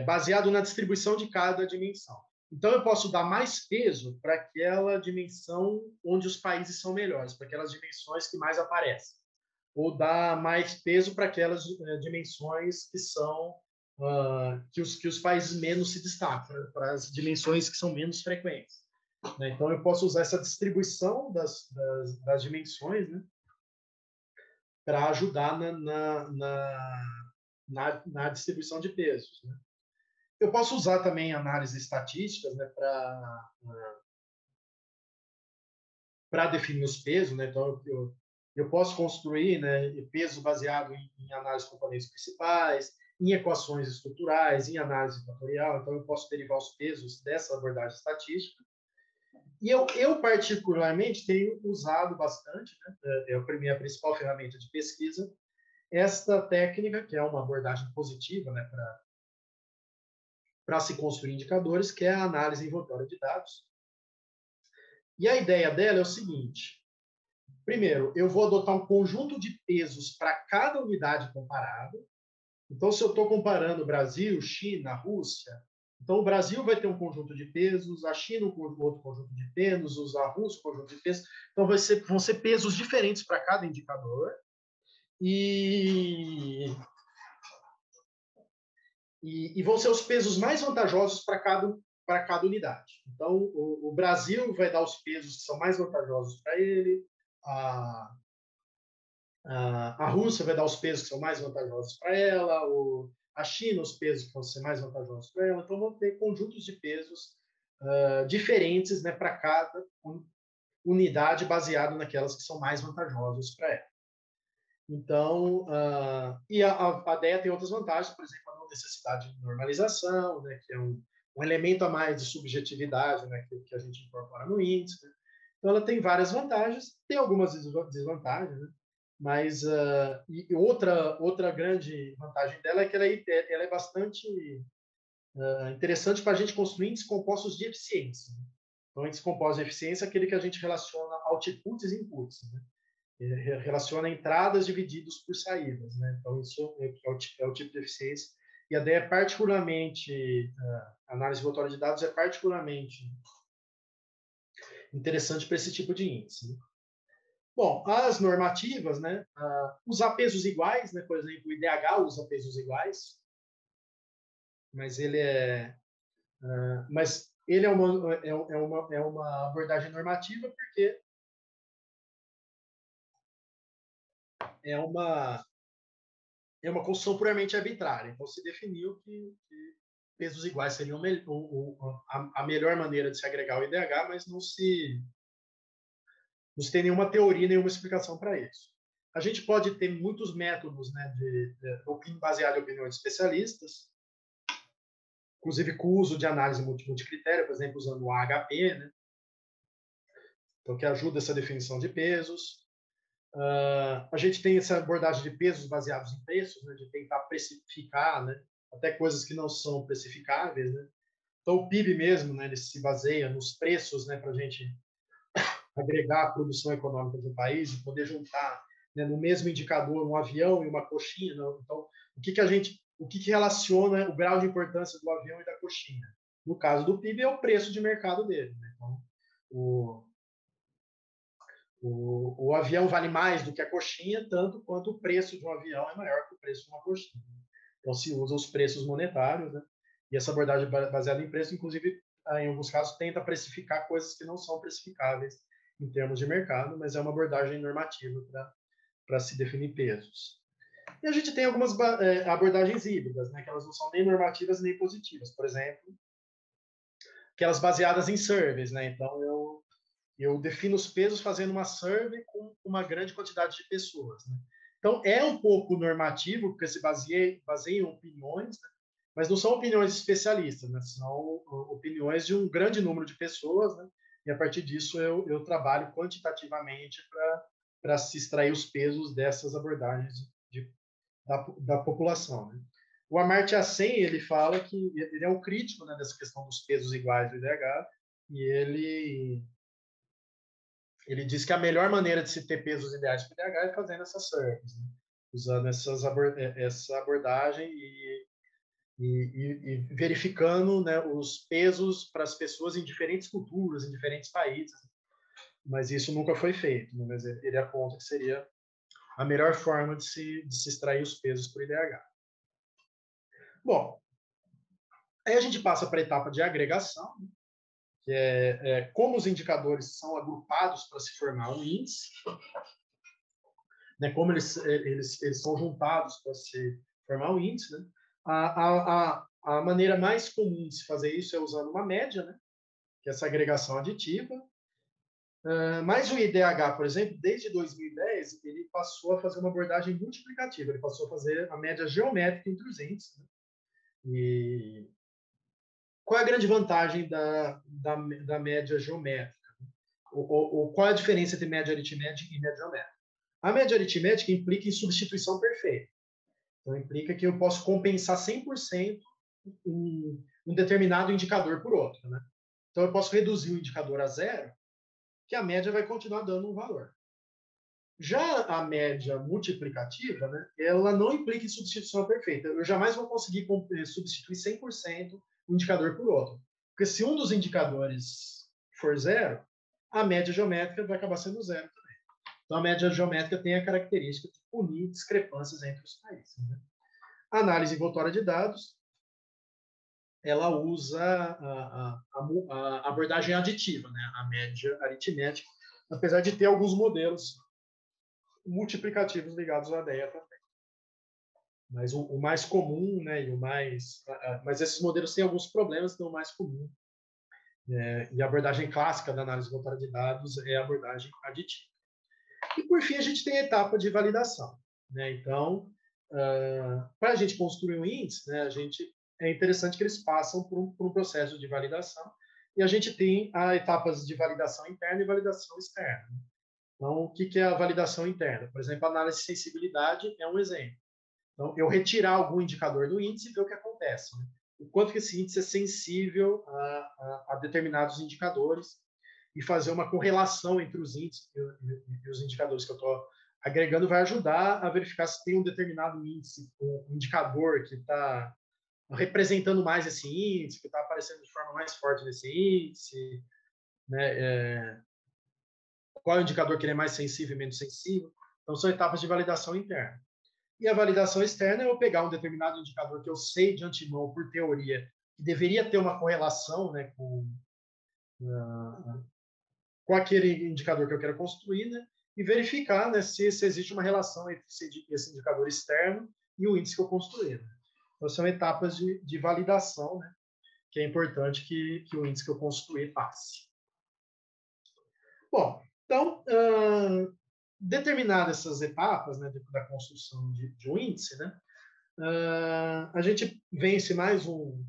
baseado na distribuição de cada dimensão. Então, eu posso dar mais peso para aquela dimensão onde os países são melhores, para aquelas dimensões que mais aparecem. Ou dar mais peso para aquelas dimensões que são que os países menos se destacam, para as dimensões que são menos frequentes. Né? Então, eu posso usar essa distribuição das dimensões, né, para ajudar na distribuição de pesos. Né? Eu posso usar também análises estatísticas, né, para definir os pesos. Né? Então, eu posso construir, né, peso baseado em análise de componentes principais, em equações estruturais, em análise fatorial. Então, eu posso derivar os pesos dessa abordagem estatística. E eu particularmente, tenho usado bastante, né, é a minha principal ferramenta de pesquisa, esta técnica, que é uma abordagem positiva, né, para se construir indicadores, que é a análise envoltória de dados. E a ideia dela é o seguinte: primeiro, eu vou adotar um conjunto de pesos para cada unidade comparada. Então, se eu estou comparando Brasil, China, Rússia, então o Brasil vai ter um conjunto de pesos, a China outro conjunto de pesos, a Rússia um conjunto de pesos. Então, vão ser pesos diferentes para cada indicador. E vão ser os pesos mais vantajosos para cada unidade. Então, o Brasil vai dar os pesos que são mais vantajosos para ele, a Rússia vai dar os pesos que são mais vantajosos para ela, a China os pesos que vão ser mais vantajosos para ela. Então, vão ter conjuntos de pesos diferentes, né, para cada unidade, baseado naquelas que são mais vantajosas para ela. Então, e a DEA tem outras vantagens, por exemplo, a não necessidade de normalização, né, que é um elemento a mais de subjetividade, né, que a gente incorpora no índice. Né? Então, ela tem várias vantagens, tem algumas desvantagens, né? Mas e outra grande vantagem dela é que ela é bastante interessante para a gente construir índices compostos de eficiência. Então, índice composto de eficiência é aquele que a gente relaciona outputs e inputs, né? Relaciona entradas divididos por saídas, né? Então, isso é o tipo de eficiência. E a ideia é particularmente, a análise rotatória de dados é particularmente interessante para esse tipo de índice, né? Bom, as normativas, né? Usar pesos iguais, né? Por exemplo, o IDH usa pesos iguais, mas ele é uma abordagem normativa porque é uma construção puramente arbitrária. Então, se definiu que pesos iguais seriam a melhor maneira de se agregar o IDH, mas não se tem nenhuma teoria, nenhuma explicação para isso. A gente pode ter muitos métodos, né, baseado em opiniões de especialistas, inclusive com o uso de análise multicritério, por exemplo, usando o AHP, né, então, que ajuda essa definição de pesos. A gente tem essa abordagem de pesos baseados em preços, né, de tentar precificar, né, até coisas que não são precificáveis, né. Então, o PIB mesmo, né, ele se baseia nos preços, né, para a gente agregar a produção econômica do país e poder juntar, né, no mesmo indicador um avião e uma coxinha. Não? Então, o que relaciona o grau de importância do avião e da coxinha? No caso do PIB, é o preço de mercado dele. Né? Então, o avião vale mais do que a coxinha, tanto quanto o preço de um avião é maior que o preço de uma coxinha. Então, se usa os preços monetários, né? E essa abordagem baseada em preço, inclusive, em alguns casos, tenta precificar coisas que não são precificáveis em termos de mercado, mas é uma abordagem normativa para se definir pesos. E a gente tem algumas abordagens híbridas, né, que elas não são nem normativas nem positivas. Por exemplo, aquelas baseadas em surveys. Né? Então, eu defino os pesos fazendo uma survey com uma grande quantidade de pessoas. Né? Então, é um pouco normativo, porque se baseia em opiniões, né? Mas não são opiniões de especialistas, né? São opiniões de um grande número de pessoas, né? E a partir disso eu trabalho quantitativamente para se extrair os pesos dessas abordagens da população. Né? O Amartya Sen, ele fala que ele é um crítico, né, dessa questão dos pesos iguais do IDH, e ele diz que a melhor maneira de se ter pesos ideais para o IDH é fazendo essas surveys, né? Usando essa abordagem e verificando, né, os pesos para as pessoas em diferentes culturas, em diferentes países. Mas isso nunca foi feito. Né? Mas ele aponta que seria a melhor forma de se extrair os pesos para o IDH. Bom, aí a gente passa para a etapa de agregação, né? Que é como os indicadores são agrupados para se formar um índice, né? Como eles são juntados para se formar um índice. Né? A maneira mais comum de se fazer isso é usando uma média, né? Que é essa agregação aditiva. Mas o IDH, por exemplo, desde 2010, ele passou a fazer uma abordagem multiplicativa, ele passou a fazer a média geométrica entre os índices. Né? E qual é a grande vantagem da média geométrica? Qual é a diferença entre média aritmética e média geométrica? A média aritmética implica em substituição perfeita. Então, implica que eu posso compensar 100% um determinado indicador por outro. Né? Então, eu posso reduzir o indicador a zero, que a média vai continuar dando um valor. Já a média multiplicativa, né, ela não implica em substituição perfeita. Eu jamais vou conseguir substituir 100% um indicador por outro. Porque se um dos indicadores for zero, a média geométrica vai acabar sendo zero também. Então, a média geométrica tem a característica de punir discrepâncias entre os países. Né? A análise envoltória de dados, ela usa a abordagem aditiva, né? A média aritmética, apesar de ter alguns modelos multiplicativos ligados à DEA também. Mas o mais comum, né, mas esses modelos têm alguns problemas, então o mais comum. E a abordagem clássica da análise envoltória de dados é a abordagem aditiva. E, por fim, a gente tem a etapa de validação. Né? Então, para a gente construir um índice, né, é interessante que eles passam por um processo de validação, e a gente tem etapas de validação interna e validação externa. Então, o que é a validação interna? Por exemplo, a análise de sensibilidade é um exemplo. Então, eu retirar algum indicador do índice e ver o que acontece. Né? o quanto que esse índice é sensível a determinados indicadores e fazer uma correlação entre os índices e os indicadores que eu estou agregando vai ajudar a verificar se tem um determinado índice, um indicador que está representando mais esse índice, que está aparecendo de forma mais forte nesse índice, né? Qual é o indicador que ele é mais sensível e menos sensível. Então, são etapas de validação interna. E a validação externa é eu pegar um determinado indicador que eu sei de antemão, por teoria, que deveria ter uma correlação, né, com aquele indicador que eu quero construir, né, e verificar, né, se existe uma relação entre esse indicador externo e o índice que eu construí. Né? Então, são etapas de validação, né, que é importante que o índice que eu construir passe. Bom, então, determinadas essas etapas, né, da construção de um índice, né, a gente vence mais um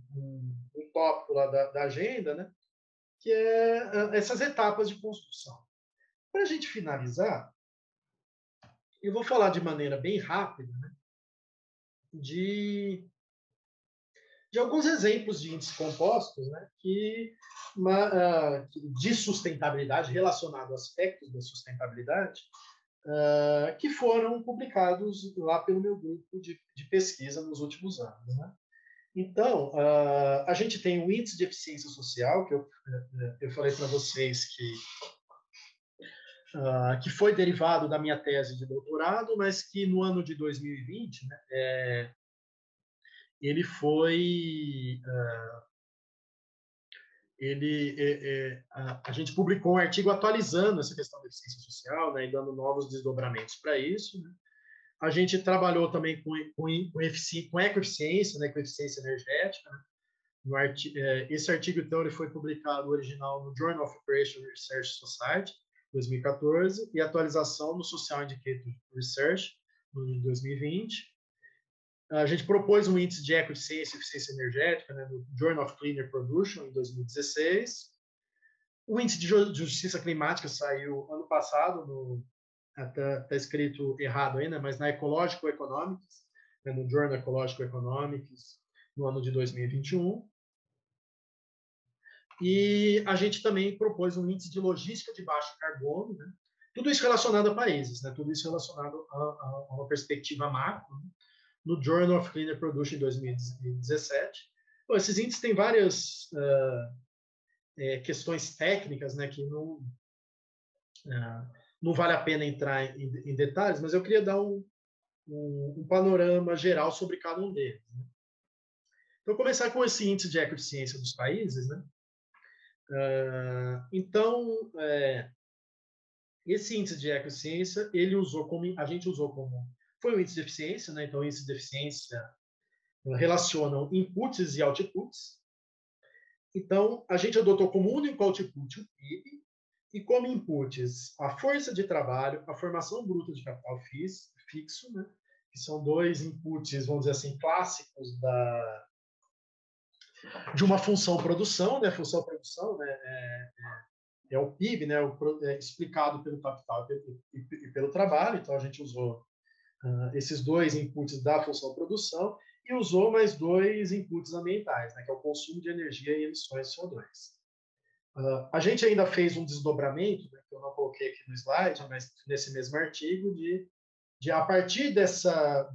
tópico lá da agenda, né, que é essas etapas de construção. Para a gente finalizar, eu vou falar de maneira bem rápida, né, de alguns exemplos de índices compostos, né, de sustentabilidade, relacionado a aspectos da sustentabilidade, que foram publicados lá pelo meu grupo de pesquisa nos últimos anos. Né? Então, a gente tem o índice de eficiência social, que eu falei para vocês que foi derivado da minha tese de doutorado, mas que no ano de 2020, né, ele foi... a gente publicou um artigo atualizando essa questão da eficiência social, né, e dando novos desdobramentos para isso. Né? A gente trabalhou também com ecoeficiência, né, com eficiência energética. Né? Esse artigo, então, ele foi publicado original no Journal of Operational Research Society, 2014, e atualização no Social Indicator Research, no 2020. A gente propôs um índice de ecoeficiência e eficiência energética, né, no Journal of Cleaner Production, em 2016. O índice de justiça climática saiu ano passado, está escrito errado ainda, mas na Ecological Economics, né, no Journal Ecological Economics, no ano de 2021. E a gente também propôs um índice de logística de baixo carbono, né? Tudo isso relacionado a países, né? Tudo isso relacionado a uma perspectiva macro, né? No Journal of Cleaner Production, em 2017. Bom, esses índices têm várias questões técnicas, né, que não vale a pena entrar em detalhes, mas eu queria dar um panorama geral sobre cada um deles. Né? Então, começar com esse índice de ecoeficiência dos países. Né? Então, esse índice de ecoeficiência, a gente usou como... Foi um índice de eficiência, né? Então, índice de eficiência relacionam inputs e outputs. Então, a gente adotou como único output o PIB, e como inputs a força de trabalho, a formação bruta de capital fixo, né? Que são dois inputs, vamos dizer assim, clássicos de uma função produção, né? A função produção, né? É o PIB, né? Explicado pelo capital e pelo trabalho. Então, a gente usou esses dois inputs da função produção e usou mais dois inputs ambientais, né? Que é o consumo de energia e emissões de CO2. A gente ainda fez um desdobramento, né, que eu não coloquei aqui no slide, mas nesse mesmo artigo, de a partir dessa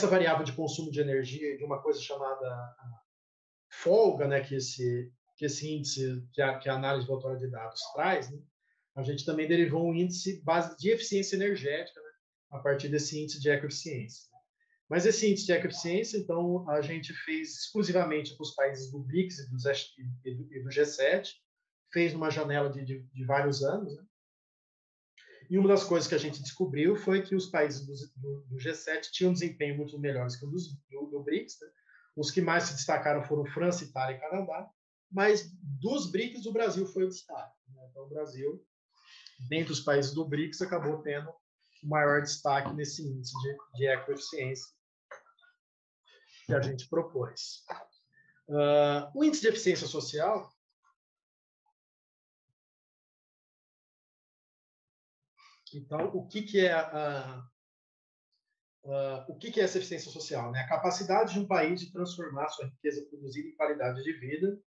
variável de consumo de energia, de uma coisa chamada folga, né, que esse índice que a análise voltora de dados traz, né, a gente também derivou um índice base de eficiência energética, né, a partir desse índice de ecoeficiência. Mas esse índice de ecoeficiência, então, a gente fez exclusivamente para os países do BRICS e do G7, fez numa janela de vários anos. Né? E uma das coisas que a gente descobriu foi que os países do G7 tinham um desempenho muito melhores que o do BRICS. Né? Os que mais se destacaram foram França, Itália e Canadá, mas dos BRICS, o Brasil foi o destaque. Né? Então, o Brasil, dentre os países do BRICS, acabou tendo o maior destaque nesse índice de ecoeficiência que a gente propôs. O índice de eficiência social, então, o que é o que é essa eficiência social? Né? A capacidade de um país de transformar sua riqueza produzida em qualidade de vida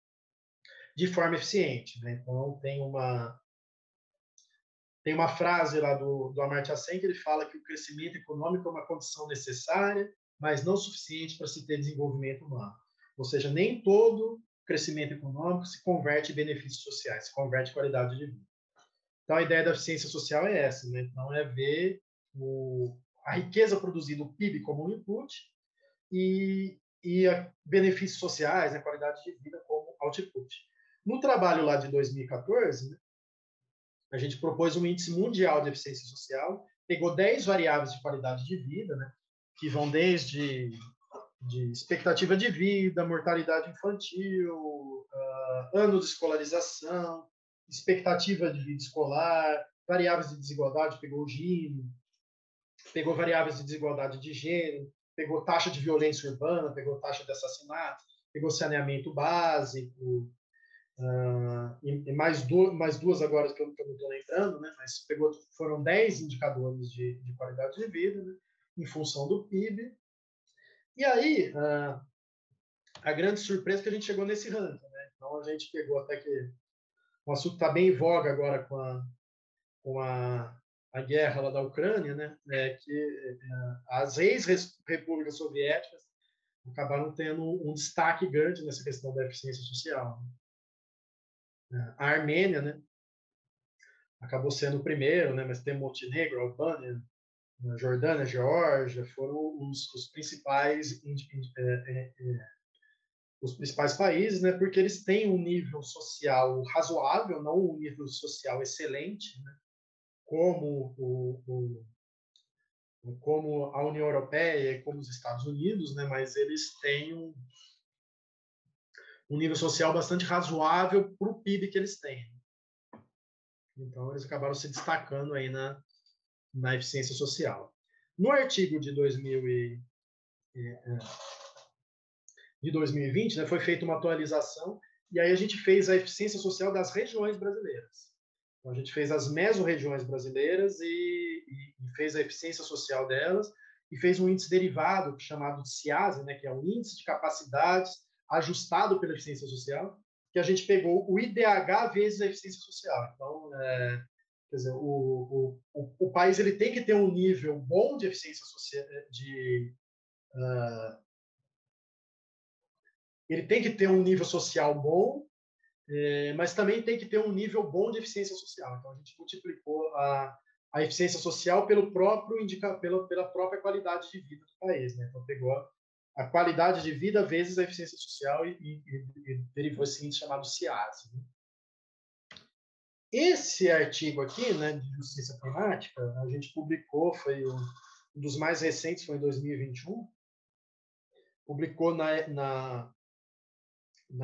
de forma eficiente. Né? Então, tem uma frase lá do Amartya Sen que ele fala que o crescimento econômico é uma condição necessária, mas não suficiente para se ter desenvolvimento humano. Ou seja, nem todo crescimento econômico se converte em benefícios sociais, se converte em qualidade de vida. Então, a ideia da eficiência social é essa, né? Então, é ver a riqueza produzida, o PIB, como um input e benefícios sociais, a qualidade de vida como output. No trabalho lá de 2014, né, a gente propôs um índice mundial de eficiência social, pegou 10 variáveis de qualidade de vida, né, que vão desde expectativa de vida, mortalidade infantil, ano de escolarização, expectativa de vida escolar, variáveis de desigualdade, pegou o Gini, pegou variáveis de desigualdade de gênero, pegou taxa de violência urbana, pegou taxa de assassinato, pegou saneamento básico, e mais duas agora que eu não estou lembrando, né? Mas foram 10 indicadores de qualidade de vida, né? Em função do PIB. E aí, a grande surpresa é que a gente chegou nesse ranking. Né? Então, a gente pegou até que o assunto está bem em voga agora com a guerra lá da Ucrânia, né? Que as ex-repúblicas soviéticas acabaram tendo um destaque grande nessa questão da eficiência social. A Armênia, né? Acabou sendo o primeiro, né? Mas tem Montenegro, Albânia, Jordânia, Geórgia, foram os principais países, né? Porque eles têm um nível social razoável, não um nível social excelente, né? Como a União Europeia e como os Estados Unidos, né? Mas eles têm um nível social bastante razoável para o PIB que eles têm. Então, eles acabaram se destacando aí na eficiência social. No artigo de 2020, né, foi feita uma atualização e aí a gente fez a eficiência social das regiões brasileiras. Então, a gente fez as mesorregiões brasileiras e fez a eficiência social delas e fez um índice derivado chamado de CIASE, né, que é o Índice de Capacidades Ajustado pela Eficiência Social, que a gente pegou o IDH vezes a eficiência social. Então, quer dizer, o país ele tem que ter um nível bom de eficiência social, ele tem que ter um nível social bom, mas também tem que ter um nível bom de eficiência social. Então, a gente multiplicou a eficiência social pela própria qualidade de vida do país. Né? Então, pegou a qualidade de vida vezes a eficiência social e derivou esse índice chamado CIASE. Né? Esse artigo aqui, né, de justiça climática, a gente publicou, foi um dos mais recentes, foi em 2021, publicou na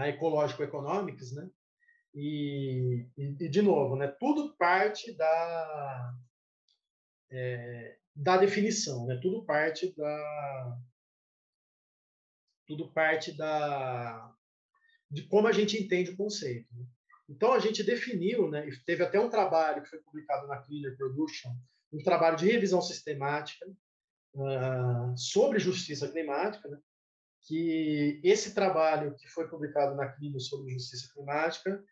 Ecological Economics, né? E, de novo, né, tudo parte da definição, né? Tudo parte de como a gente entende o conceito. Né? Então, a gente definiu, né, e teve até um trabalho que foi publicado na Cleaner Production, um trabalho de revisão sistemática sobre justiça climática, né, que esse trabalho que foi publicado na Cleaner sobre justiça climática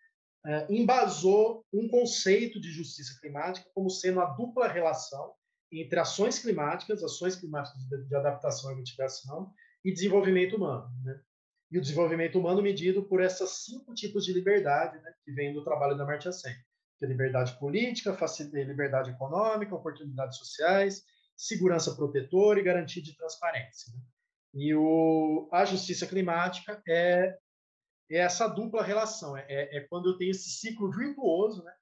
embasou um conceito de justiça climática como sendo a dupla relação entre ações climáticas de adaptação e mitigação, e desenvolvimento humano. Né? E o desenvolvimento humano medido por esses 5 tipos de liberdade, né, que vem do trabalho da Amartya Sen, que é liberdade política, liberdade econômica, oportunidades sociais, segurança protetora e garantia de transparência. Né? E a justiça climática é essa dupla relação, quando eu tenho esse ciclo virtuoso, né,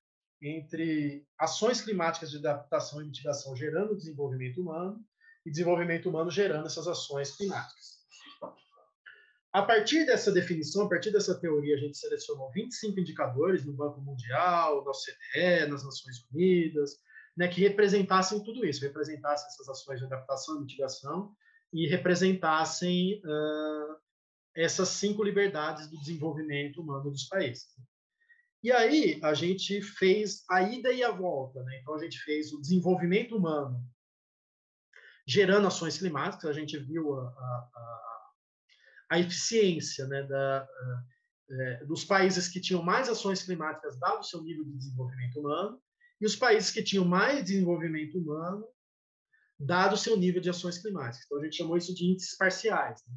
entre ações climáticas de adaptação e mitigação gerando desenvolvimento humano e desenvolvimento humano gerando essas ações climáticas. A partir dessa definição, a partir dessa teoria, a gente selecionou 25 indicadores no Banco Mundial, na OCDE, nas Nações Unidas, né, que representassem tudo isso, representassem essas ações de adaptação e mitigação e representassem essas 5 liberdades do desenvolvimento humano dos países. E aí a gente fez a ida e a volta, né? Então a gente fez o desenvolvimento humano gerando ações climáticas. A gente viu a eficiência, né, dos países que tinham mais ações climáticas, dado o seu nível de desenvolvimento humano, e os países que tinham mais desenvolvimento humano, dado o seu nível de ações climáticas. Então, a gente chamou isso de índices parciais. Né?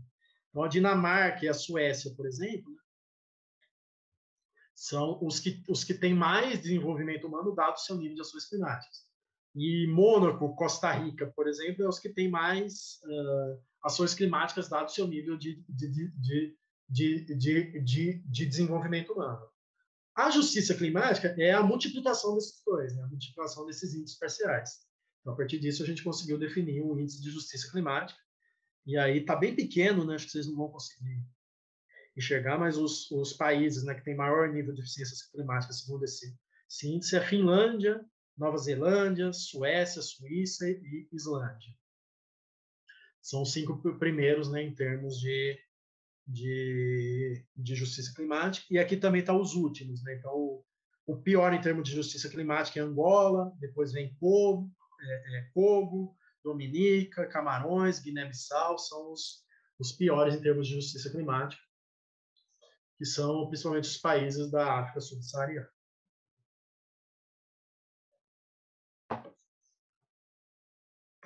Então, a Dinamarca e a Suécia, por exemplo, são os que têm mais desenvolvimento humano, dado o seu nível de ações climáticas. E Mônaco, Costa Rica, por exemplo, é os que têm mais ações climáticas, dado o seu nível de desenvolvimento humano. A justiça climática é a multiplicação desses dois, né? A multiplicação desses índices parciais. Então, a partir disso, a gente conseguiu definir um índice de justiça climática. E aí está bem pequeno, né? Acho que vocês não vão conseguir enxergar, mas os países, né, que têm maior nível de eficiência climática, segundo esse índice, é a Finlândia, Nova Zelândia, Suécia, Suíça e Islândia. São os 5 primeiros, né, em termos de justiça climática. E aqui também estão os últimos. Né? Então, o pior em termos de justiça climática é Angola, depois vem Togo, Dominica, Camarões, Guiné-Bissau, são os piores em termos de justiça climática, que são principalmente os países da África subsaariana.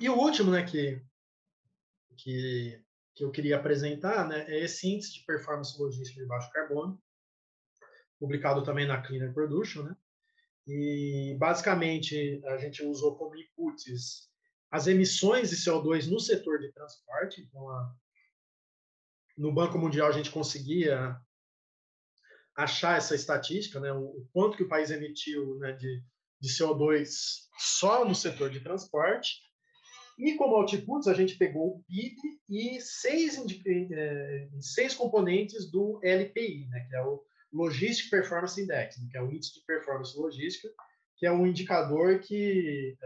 E o último, né, que eu queria apresentar, né, é esse índice de performance logística de baixo carbono, publicado também na Cleaner Production, né? E basicamente a gente usou como inputs as emissões de CO2 no setor de transporte. Então, no Banco Mundial a gente conseguia achar essa estatística, né, o quanto que o país emitiu, né, de CO2 só no setor de transporte. E como outputs, a gente pegou o PIB e 6 componentes do LPI, né, que é o Logistic Performance Index, né, que é o índice de performance logística, que é um indicador que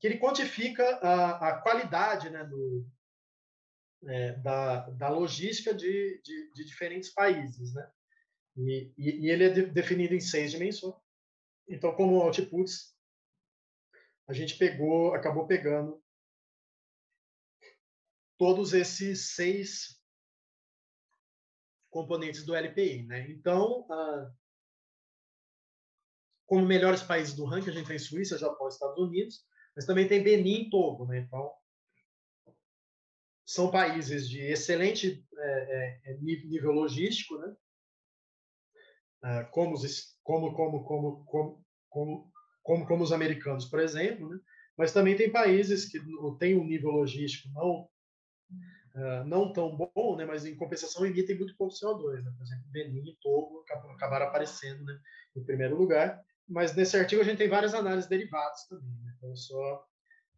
ele quantifica a qualidade, né, da logística de diferentes países. Né? E ele é definido em 6 dimensões. Então, como outputs, a gente acabou pegando todos esses 6 componentes do LPI. Né? Então, como melhores países do ranking, a gente tem Suíça, Japão e Estados Unidos, mas também tem Benin e Togo. Né? Então, são países de excelente nível logístico, né? Como os americanos, por exemplo, né? Mas também tem países que têm um nível logístico não tão bom, né? Mas em compensação emitem muito pouco CO2. Né? Por exemplo, Benin e Togo acabaram aparecendo, né, em primeiro lugar. Mas nesse artigo a gente tem várias análises derivadas também. Né? Então eu só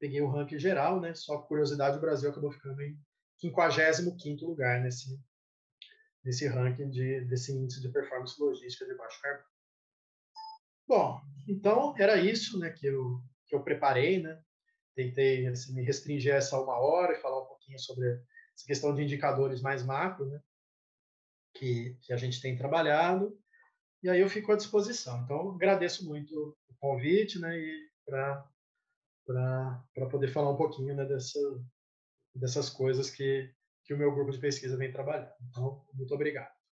peguei o ranking geral, né? Só por curiosidade, o Brasil acabou ficando em 55º lugar nesse ranking desse índice de performance logística de baixo carbono. Bom, então era isso, né, que eu preparei, né? Tentei assim, me restringir a essa 1 hora e falar um pouquinho sobre essa questão de indicadores mais macro, né, que a gente tem trabalhado. E aí eu fico à disposição. Então, agradeço muito o convite, né, e para poder falar um pouquinho, né, dessas coisas que o meu grupo de pesquisa vem trabalhando. Então, muito obrigado.